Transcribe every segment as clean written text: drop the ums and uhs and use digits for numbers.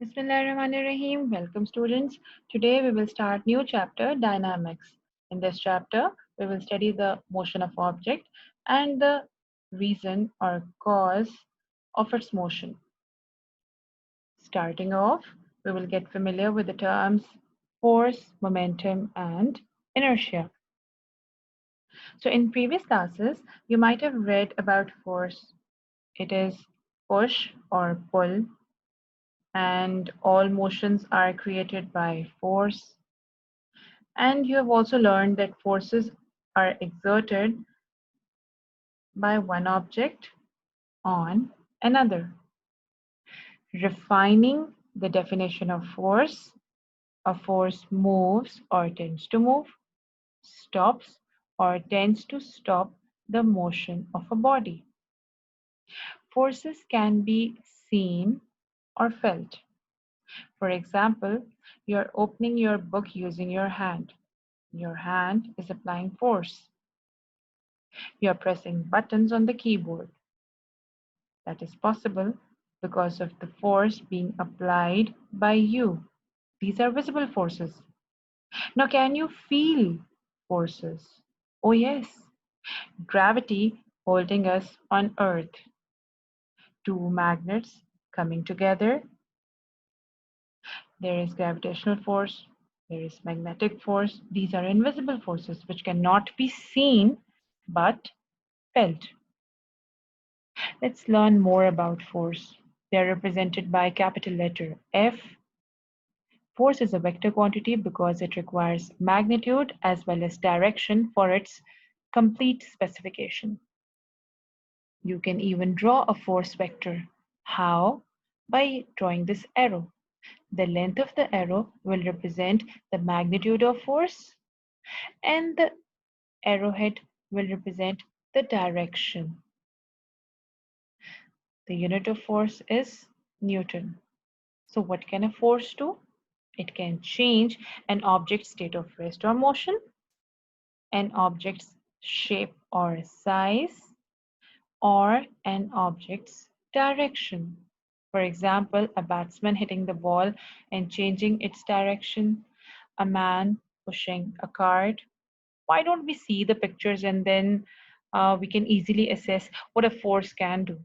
Bismillahirrahmanirrahim. Welcome students. Today we will start new chapter dynamics. In this chapter we will study the motion of object and the reason or cause of its motion. Starting off, we will get familiar with the terms force, momentum and inertia. So in previous classes you might have read about force. It is push or pull, and all motions are created by force. And you have also learned that forces are exerted by one object on another. Refining the definition of force, a force moves or tends to move, stops or tends to stop the motion of a body. Forces can be seen or felt. For example, you are opening your book using your hand. Your hand is applying force. You are pressing buttons on the keyboard. That is possible because of the force being applied by you. These are visible forces. Now, can you feel forces? Oh, yes. Gravity holding us on Earth. Two magnets coming together. There is gravitational force. There is magnetic force. These are invisible forces which cannot be seen but felt. Let's learn more about force. They are represented by capital letter F. Force is a vector quantity because it requires magnitude as well as direction for its complete specification. You can even draw a force vector. How? By drawing this arrow. The length of the arrow will represent the magnitude of force, and the arrowhead will represent the direction. The unit of force is Newton. So what can a force do? It can change an object's state of rest or motion, an object's shape or size, or an object's direction. For example, a batsman hitting the ball and changing its direction, a man pushing a cart. Why don't we see the pictures and then we can easily assess what a force can do?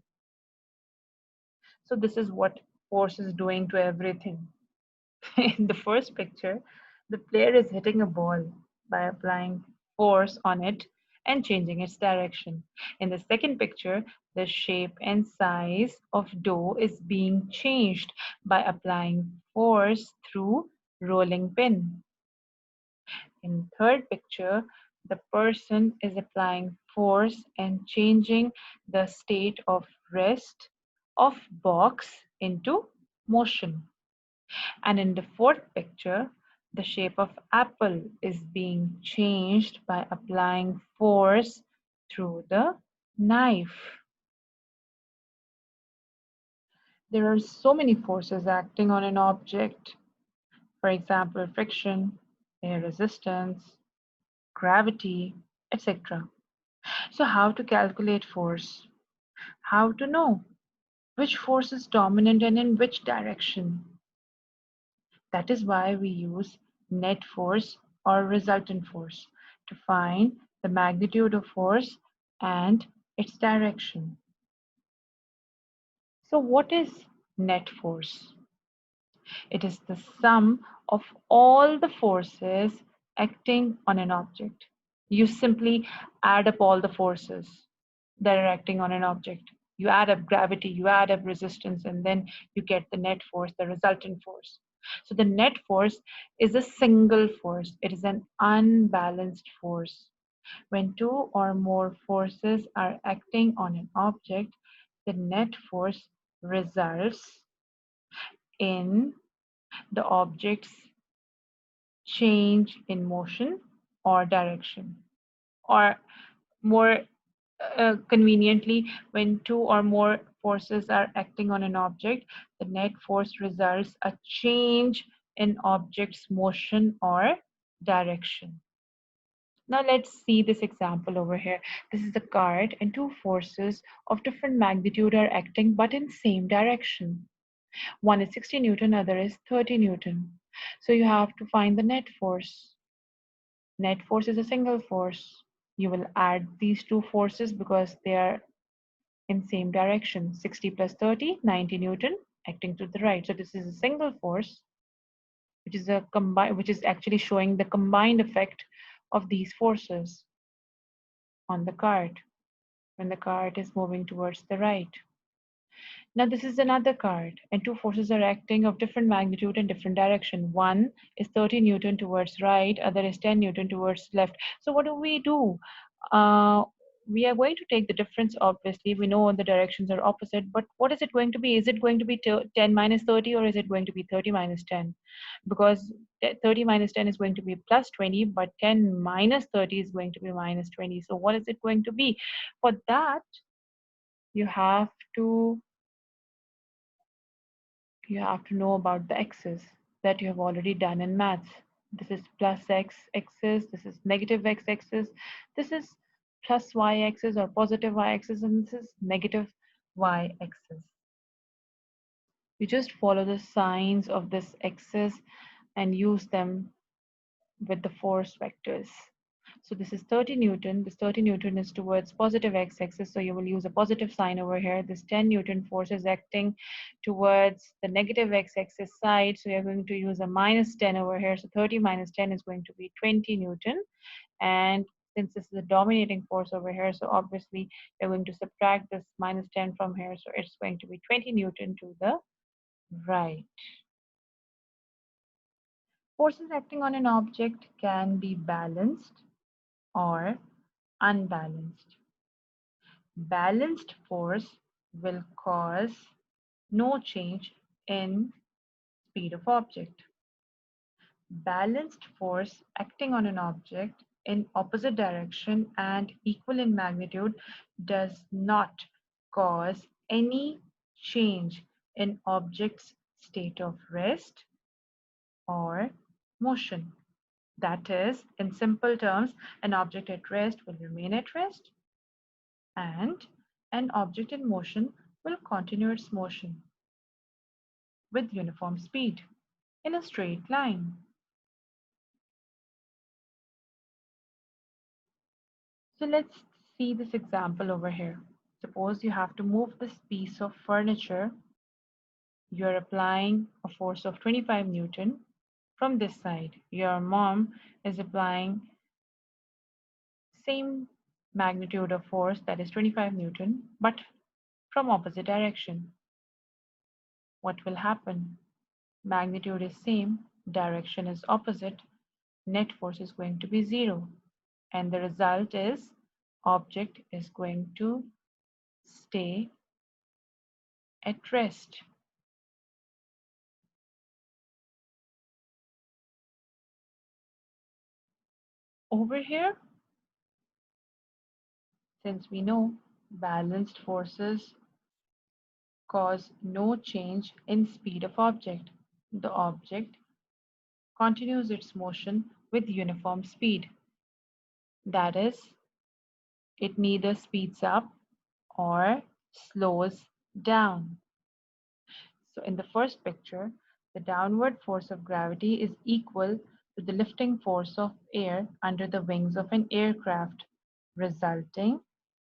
So this is what force is doing to everything. In the first picture, the player is hitting a ball by applying force on it and changing its direction. In the second picture, the shape and size of dough is being changed by applying force through rolling pin. In the third picture, the person is applying force and changing the state of rest of box into motion. And in the fourth picture, the shape of apple is being changed by applying force through the knife. There are so many forces acting on an object. For example, friction, air resistance, gravity, etc. So how to calculate force? How to know which force is dominant and in which direction? That is why we use net force or resultant force to find the magnitude of force and its direction. So what is net force? It is the sum of all the forces acting on an object. You simply add up all the forces that are acting on an object. You add up gravity, you add up resistance, and then you get the net force, the resultant force. So the net force is a single force. It is an unbalanced force. When two or more forces are acting on an object, the net force results in the object's change in motion or direction. Or more conveniently, when two or more forces are acting on an object, the net force results a change in object's motion or direction. Now let's see this example over here. This is a card and two forces of different magnitude are acting but in same direction. One is 60 Newton, other is 30 Newton. So you have to find the net force. Net force is a single force. You will add these two forces because they are in same direction. 60 plus 30, 90 Newton acting to the right. So this is a single force, which is actually showing the combined effect of these forces on the cart when the cart is moving towards the right. Now this is another card, and two forces are acting of different magnitude and different direction. One is 30 Newton towards right, other is 10 Newton towards left. So what do? Uh, we are going to take the difference, obviously. We know the directions are opposite, but what is it going to be? Is it going to be 10 minus 30 or is it going to be 30 minus 10? Because 30 minus 10 is going to be plus 20, but 10 minus 30 is going to be minus 20. So what is it going to be? For that, you have to you have to know about the x's that you have already done in maths. This is plus x axis, this is negative x axis, this is plus y axis or positive y axis, and this is negative y axis. You just follow the signs of this axis and use them with the force vectors. So this is 30 Newton. This 30 Newton is towards positive x-axis, so you will use a positive sign over here. This 10 Newton force is acting towards the negative x-axis side, so you're going to use a minus 10 over here. So 30 minus 10 is going to be 20 Newton. And since this is a dominating force over here, so obviously you're going to subtract this minus 10 from here. So it's going to be 20 Newton to the right. Forces acting on an object can be balanced or unbalanced. Balanced force will cause no change in speed of object. Balanced force acting on an object in opposite direction and equal in magnitude does not cause any change in object's state of rest or motion. That is, in simple terms, an object at rest will remain at rest and an object in motion will continue its motion with uniform speed in a straight line. So let's see this example over here. Suppose you have to move this piece of furniture. You're applying a force of 25 Newton from this side. Your mom is applying same magnitude of force, that is 25 Newton, but from opposite direction. What will happen? Magnitude is same, direction is opposite, net force is going to be 0. And the result is object is going to stay at rest. Over here, since we know balanced forces cause no change in speed of object, the object continues its motion with uniform speed. That is, it neither speeds up or slows down. So in the first picture, the downward force of gravity is equal to the lifting force of air under the wings of an aircraft, resulting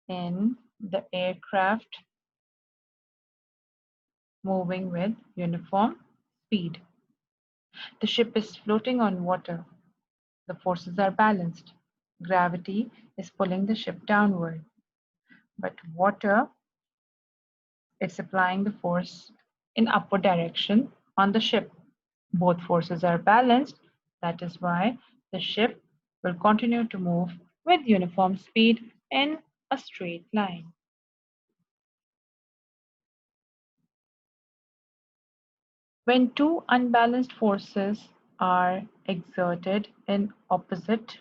in the aircraft moving with uniform speed. The ship is floating on water. The forces are balanced. Gravity is pulling the ship downward, but water is applying the force in upward direction on the ship. Both forces are balanced. That is why the ship will continue to move with uniform speed in a straight line. When two unbalanced forces are exerted in opposite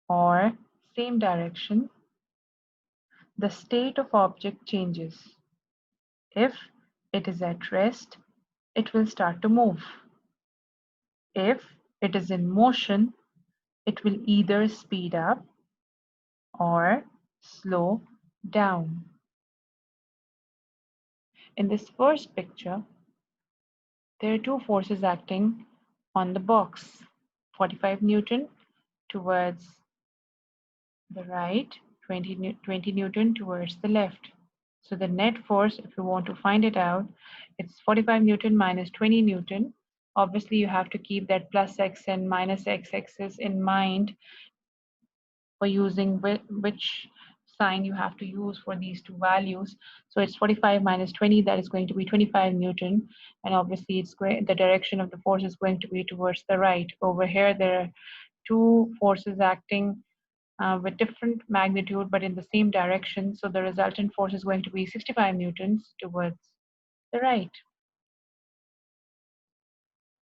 or same direction, the state of object changes. If it is at rest, it will start to move. If it is in motion, it will either speed up or slow down. In this first picture, there are two forces acting on the box, 45 Newton towards the right, 20 Newton towards the left. So the net force, if you want to find it out, it's 45 Newton minus 20 Newton. Obviously, you have to keep that plus x and minus x axis in mind for using which sign you have to use for these two values. So it's 45 minus 20, that is going to be 25 Newton. And obviously, it's going, the direction of the force is going to be towards the right. Over here, there are two forces acting with different magnitude but in the same direction. So the resultant force is going to be 65 newtons towards the right.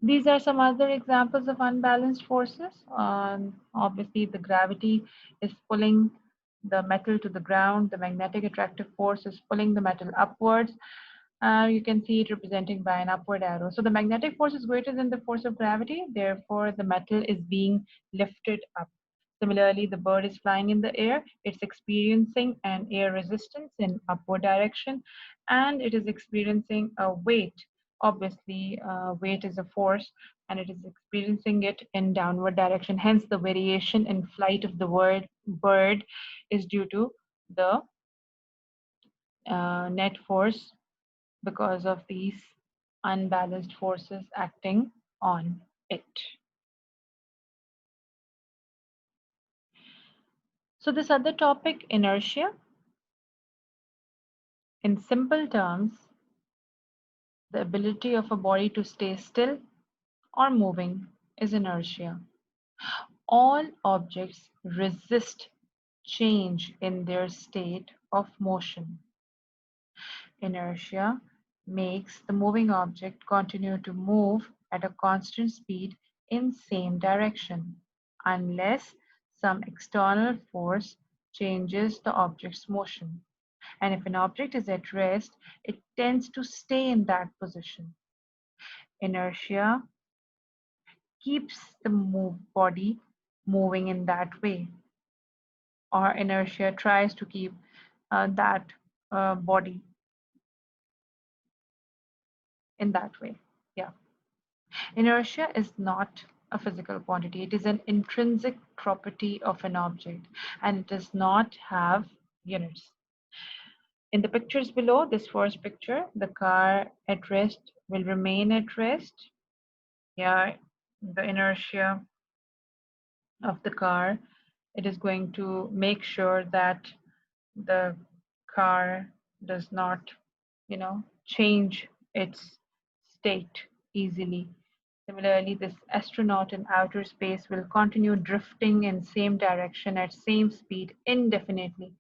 These are some other examples of unbalanced forces. Obviously, the gravity is pulling the metal to the ground. The magnetic attractive force is pulling the metal upwards. You can see it representing by an upward arrow. So the magnetic force is greater than the force of gravity. Therefore, the metal is being lifted up. Similarly, the bird is flying in the air. It's experiencing an air resistance in upward direction, and it is experiencing a weight. Obviously, weight is a force, and it is experiencing it in downward direction. Hence, the variation in flight of the bird is due to the net force because of these unbalanced forces acting on it. So this other topic, inertia, in simple terms, the ability of a body to stay still or moving is inertia. All objects resist change in their state of motion. Inertia makes the moving object continue to move at a constant speed in same direction unless some external force changes the object's motion. And if an object is at rest, it tends to stay in that position. Inertia keeps the body moving in that way, or inertia tries to keep that body in that way. Yeah. Inertia is not a physical quantity. It is an intrinsic property of an object, and it does not have units. In the pictures below, this first picture, the car at rest will remain at rest. Yeah, the inertia of the car, it is going to make sure that the car does not, change its state easily. Similarly, this astronaut in outer space will continue drifting in same direction at same speed indefinitely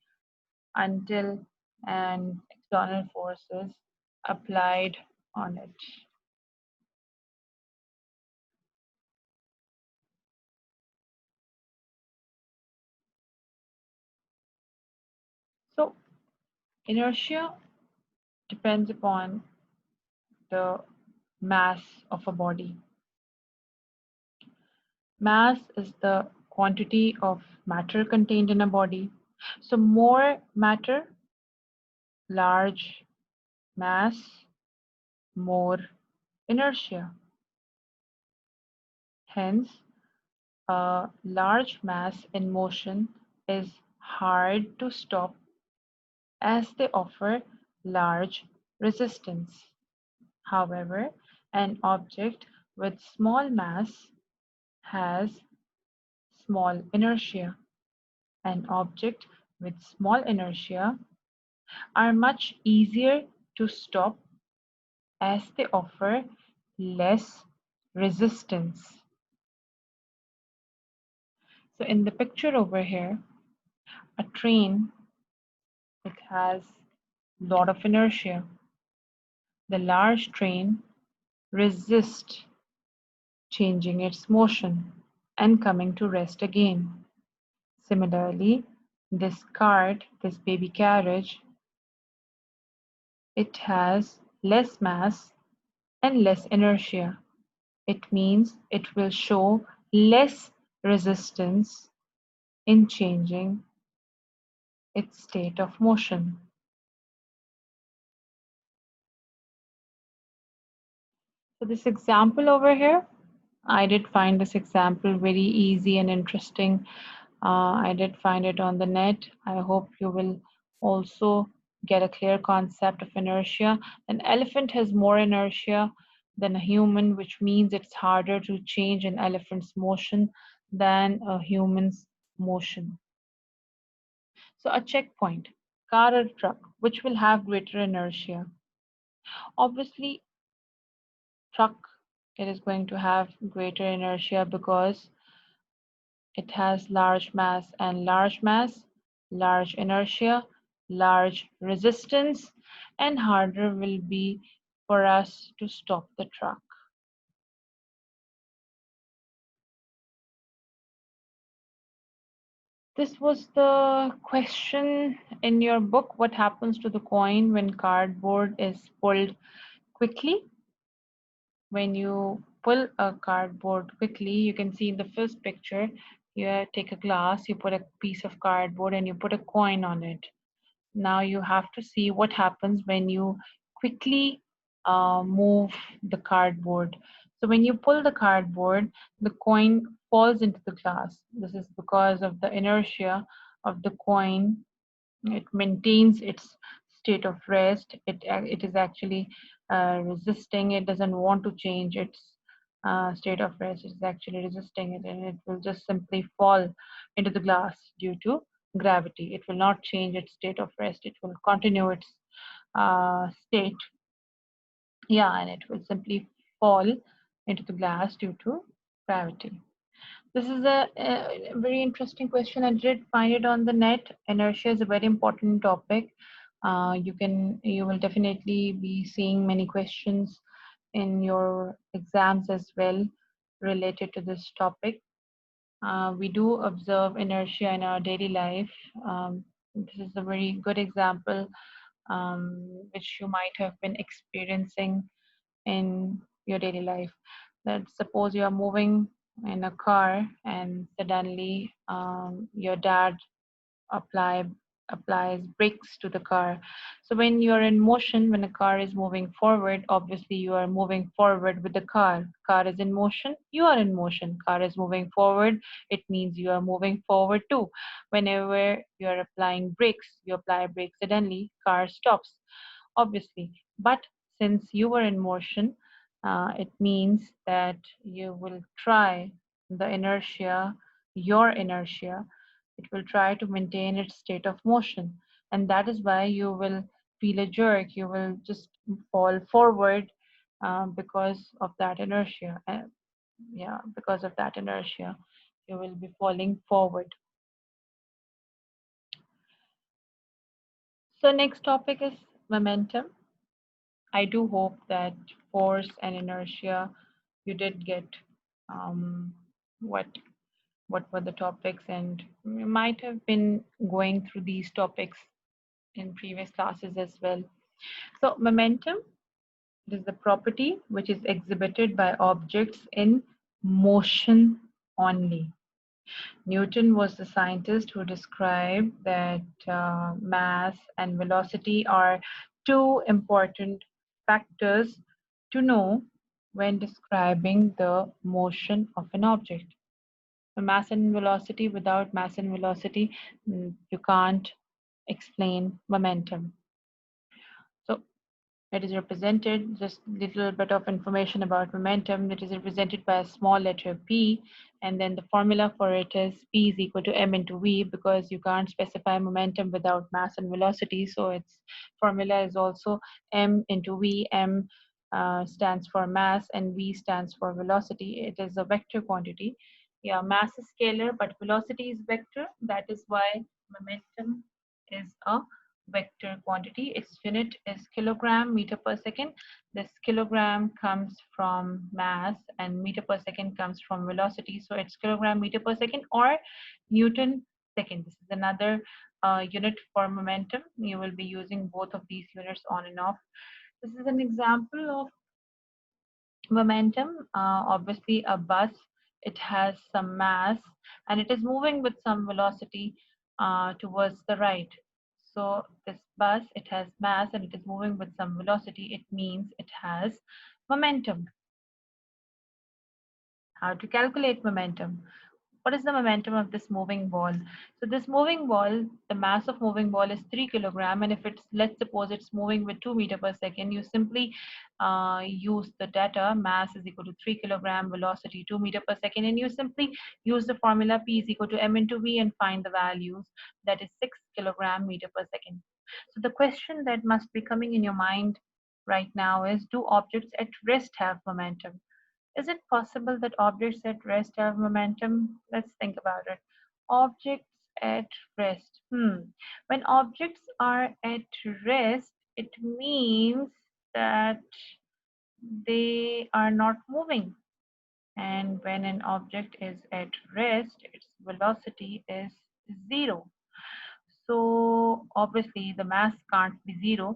until an external force is applied on it. So inertia depends upon the mass of a body. Mass is the quantity of matter contained in a body. So more matter, large mass, more inertia. Hence, a large mass in motion is hard to stop as they offer large resistance. However, an object with small mass has small inertia. An object with small inertia are much easier to stop as they offer less resistance. So in the picture over here, a train, it has a lot of inertia. The large train resists changing its motion and coming to rest again. Similarly, this cart, this baby carriage, it has less mass and less inertia. It means it will show less resistance in changing its state of motion. So this example over here, I did find this example very easy and interesting. I did find it on the net. I hope you will also get a clear concept of inertia. An elephant has more inertia than a human, which means it's harder to change an elephant's motion than a human's motion. So a checkpoint, car or truck, which will have greater inertia? Obviously, truck, it is going to have greater inertia because it has large mass, and large mass, large inertia, large resistance, and harder will be for us to stop the truck. This was the question in your book. What happens to the coin when cardboard is pulled quickly? When you pull a cardboard quickly, you can see in the first picture, you take a glass, you put a piece of cardboard, and you put a coin on it. Now you have to see what happens when you quickly move the cardboard. So when you pull the cardboard, the coin falls into the glass. This is because of the inertia of the coin. It maintains its state of rest. It is actually resisting. It doesn't want to change its state of rest. It is actually resisting it, and it will just simply fall into the glass due to gravity. It will not change its state of rest. It will continue its state. Yeah, and it will simply fall into the glass due to gravity. This is a very interesting question. I did find it on the net. Inertia is a very important topic. You will definitely be seeing many questions in your exams as well related to this topic. We do observe inertia in our daily life. This is a very good example which you might have been experiencing in your daily life. That suppose you are moving in a car and suddenly your dad apply applies brakes to the car. So when you are in motion, when a car is moving forward, obviously you are moving forward with the car. Car is in motion, you are in motion. Car is moving forward, it means you are moving forward too. Whenever you are applying brakes, you apply brakes suddenly, car stops, obviously. But since you were in motion, it means that you will try the inertia, your inertia, it will try to maintain its state of motion. And that is why you will feel a jerk. You will just fall forward because of that inertia. Yeah, because of that inertia, you will be falling forward. So next topic is momentum. I do hope that force and inertia, you did get um, what what were the topics, and you might have been going through these topics in previous classes as well. So momentum is the property which is exhibited by objects in motion only. Newton was the scientist who described that mass and velocity are two important factors to know when describing the motion of an object. So mass and velocity, without mass and velocity, you can't explain momentum. So it is represented, just little bit of information about momentum. It is represented by a small letter p, and then the formula for it is p is equal to m into v, because you can't specify momentum without mass and velocity. So its formula is also m into v. M stands for mass and v stands for velocity. It is a vector quantity. Yeah, mass is scalar, but velocity is vector. That is why momentum is a vector quantity. Its unit is kilogram meter per second. This kilogram comes from mass and meter per second comes from velocity. So it's kilogram meter per second or Newton second. This is another unit for momentum. You will be using both of these units on and off. This is an example of momentum. Obviously, a bus, it has some mass and it is moving with some velocity towards the right. So this bus, it has mass and it is moving with some velocity. It means it has momentum. How to calculate momentum? What is the momentum of this moving ball? So this moving ball, the mass of moving ball is 3 kilogram, and if it's, let's suppose it's moving with 2 meter per second, you simply use the data mass is equal to 3 kilogram, velocity 2 meter per second, and you simply use the formula P is equal to m into v and find the values, that is 6 kilogram meter per second. So the question that must be coming in your mind right now is, do objects at rest have momentum? Is it possible that objects at rest have momentum? Let's think about it. Objects at rest. When objects are at rest, it means that they are not moving. And when an object is at rest, its velocity is zero. So obviously the mass can't be zero.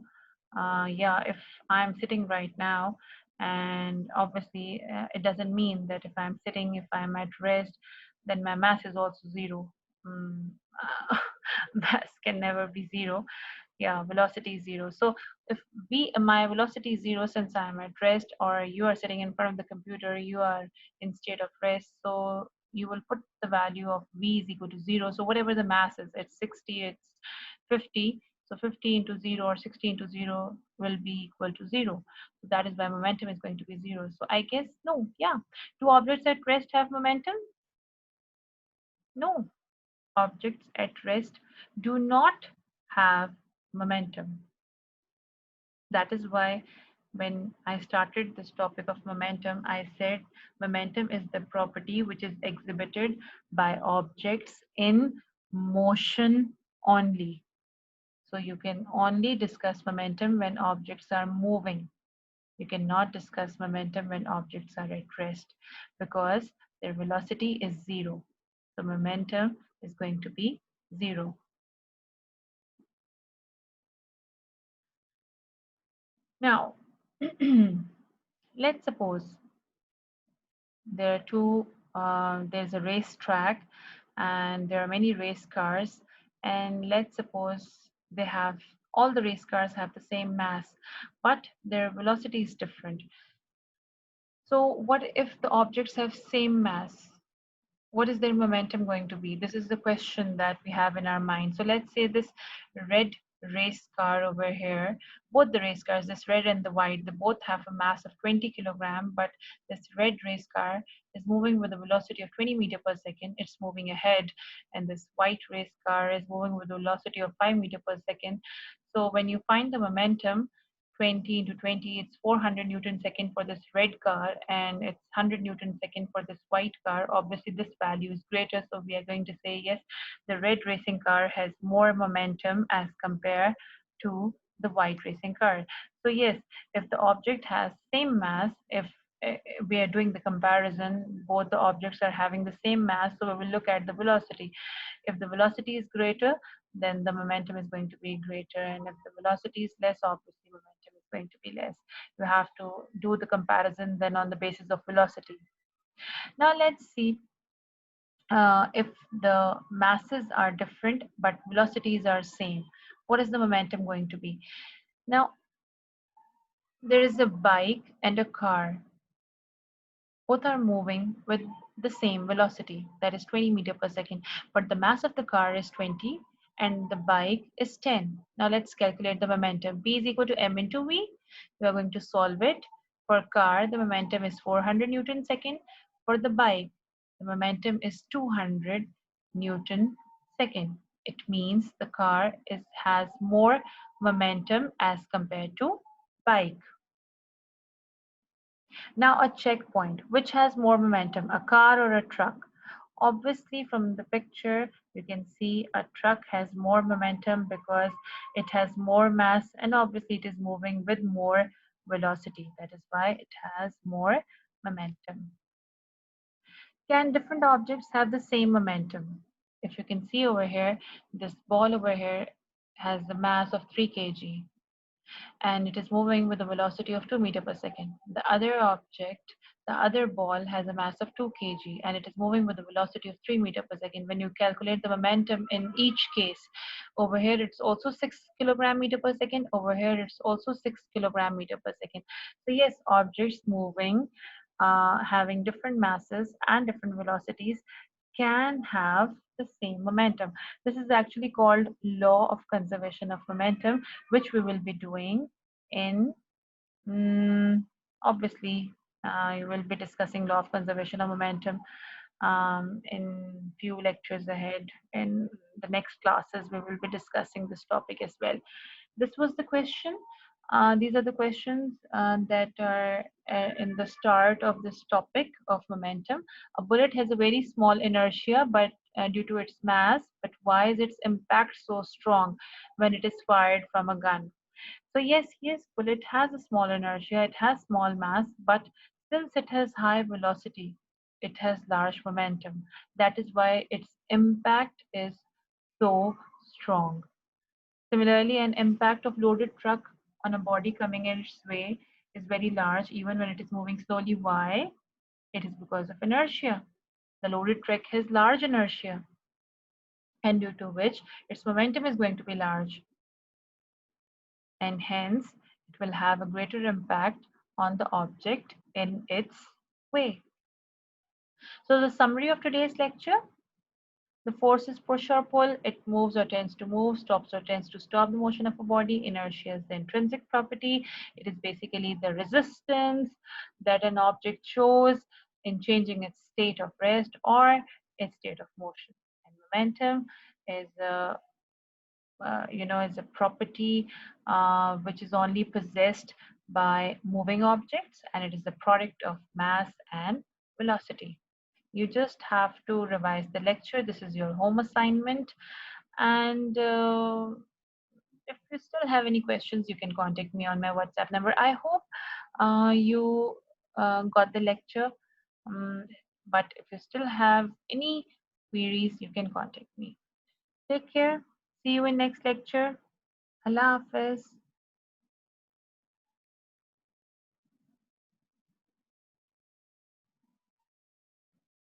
Yeah, if I'm sitting right now, and obviously it doesn't mean that if I'm sitting, if I'm at rest, then my mass is also zero. Mm, mass can never be zero. Yeah, velocity is zero. So if my velocity is zero since I'm at rest, or you are sitting in front of the computer, you are in state of rest, so you will put the value of v is equal to zero. So whatever the mass is, it's 60, it's 50. So 50 into 0 or 60 into 0 will be equal to 0. So that is why momentum is going to be 0. So I guess no, yeah. Do objects at rest have momentum? No. Objects at rest do not have momentum. That is why when I started this topic of momentum, I said momentum is the property which is exhibited by objects in motion only. So you can only discuss momentum when objects are moving. You cannot discuss momentum when objects are at rest because their velocity is zero. So momentum is going to be zero. Now, let's suppose there are there's a race track and there are many race cars, and let's suppose they have, all the race cars have the same mass, but their velocity is different. So what if the objects have same mass? What is their momentum going to be? This is the question that we have in our mind. So let's say this red race car over here, both the race cars, this red and the white, they both have a mass of 20 kilogram, but this red race car is moving with a velocity of 20 meter per second. It's moving ahead, and this white race car is moving with a velocity of 5 meter per second. So when you find the momentum, 20 into 20, it's 400 Newton second for this red car, and it's 100 Newton second for this white car. Obviously, this value is greater, so we are going to say yes, the red racing car has more momentum as compared to the white racing car. So yes, if the object has same mass, if we are doing the comparison, both the objects are having the same mass, so we will look at the velocity. If the velocity is greater, then the momentum is going to be greater, and if the velocity is less, obviously momentum is going to be less. You have to do the comparison then on the basis of velocity. Now let's see if the masses are different but velocities are same. What is the momentum going to be? Now there is a bike and a car. Both are moving with the same velocity, that is 20 meter per second, but the mass of the car is 20 and the bike is 10. Now let's calculate the momentum. B is equal to m into v. We are going to solve it. For car, the momentum is 400 Newton second. For the bike, the momentum is 200 Newton second. It means the car has more momentum as compared to bike. Now a checkpoint. Which has more momentum, a car or a truck? Obviously from the picture you can see a truck has more momentum because it has more mass, and obviously it is moving with more velocity. That is why it has more momentum. Can different objects have the same momentum? If you can see over here, this ball over here has the mass of 3 kg, and it is moving with a velocity of 2 meter per second. The other object, the other ball, has a mass of 2 kg and it is moving with a velocity of 3 meter per second. When you calculate the momentum in each case, over here it's also 6 kilogram meter per second, over here it's also 6 kilogram meter per second. So yes, objects moving having different masses and different velocities can have the same momentum. This is actually called law of conservation of momentum, which we will be doing in obviously you will be discussing law of conservation of momentum in few lectures ahead. In the next classes, we will be discussing this topic as well. This was the question. These are the questions that are in the start of this topic of momentum. A bullet has a very small inertia, but due to its mass, but why is its impact so strong when it is fired from a gun? So yes, bullet has a small inertia, it has small mass, but since it has high velocity, it has large momentum. That is why its impact is so strong. Similarly, an impact of loaded truck on a body coming in its way is very large even when it is moving slowly. Why? It is because of inertia. The loaded truck has large inertia, and due to which its momentum is going to be large, and hence it will have a greater impact on the object in its way. So the summary of today's lecture: the force is push or pull, it moves or tends to move, stops or tends to stop the motion of a body. Inertia is the intrinsic property. It is basically the resistance that an object shows in changing its state of rest or its state of motion. And momentum is is a property which is only possessed by moving objects, and it is the product of mass and velocity. You just have to revise the lecture. This is your home assignment. And if you still have any questions, you can contact me on my WhatsApp number. I hope you got the lecture. Um, but if you still have any queries, you can contact me. Take care. See you in next lecture. Allah Hafiz.